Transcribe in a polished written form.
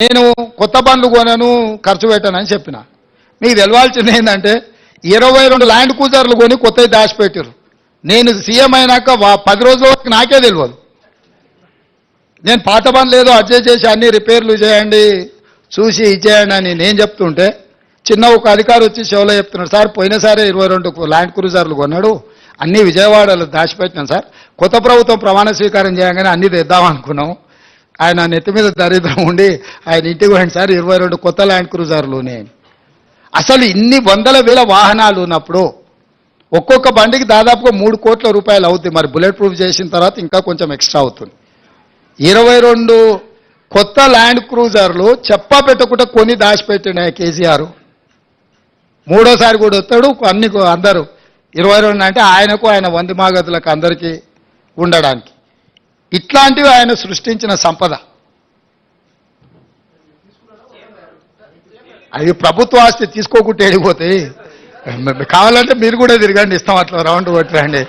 నేను కొత్త బండ్లు కొనను, ఖర్చు పెట్టానని చెప్పిన. మీకు తెలవాల్సింది ఏంటంటే 22 ల్యాండ్ క్రూజర్లు కొని కొత్తవి దాచిపెట్టారు. నేను సీఎం అయినాక 10 రోజుల వరకు నాకే తెలియదు. నేను పాత బండ్లు ఏదో అడ్జస్ట్ చేసి అన్ని రిపేర్లు చేయండి, చూసి ఇచ్చేయండి అని నేను చెప్తుంటే చిన్న ఒక అధికారి వచ్చి షోలో చెప్తున్నాడు, సార్ పోయినసారి 22 ల్యాండ్ క్రూజర్లు కొన్నాడు, అన్నీ విజయవాడలో దాచిపెట్టినాం సార్, కొత్త ప్రభుత్వం ప్రమాణ స్వీకారం చేయగానే అన్నీ తెద్దాం అనుకున్నాం, ఆయన నెత్తి మీద దరిద్రం ఉండి ఆయన ఇంటికి పోయింది సార్ 22 కొత్త ల్యాండ్ క్రూజర్లునే. అసలు ఇన్ని వందల వేల వాహనాలు ఉన్నప్పుడు ఒక్కొక్క బండికి దాదాపుగా 3 కోట్ల రూపాయలు అవుతుంది. మరి బుల్లెట్ ప్రూఫ్ చేసిన తర్వాత ఇంకా కొంచెం ఎక్స్ట్రా అవుతుంది. 22 కొత్త ల్యాండ్ క్రూజర్లు చెప్పా పెట్టకుండా కొని దాచిపెట్టిన కేసీఆర్ మూడోసారి కూడా వస్తాడు. అన్ని అందరూ 22 అంటే ఆయనకు, ఆయన వంది మాగతులకు అందరికీ ఉండడానికి. ఇట్లాంటివి ఆయన సృష్టించిన సంపద. అది ప్రభుత్వ ఆస్తి తీసుకోకుంటే వెళ్ళిపోతాయి. కావాలంటే మీరు కూడా తిరగండి, ఇస్తాం అట్లా రౌండ్ కొట్టరండి.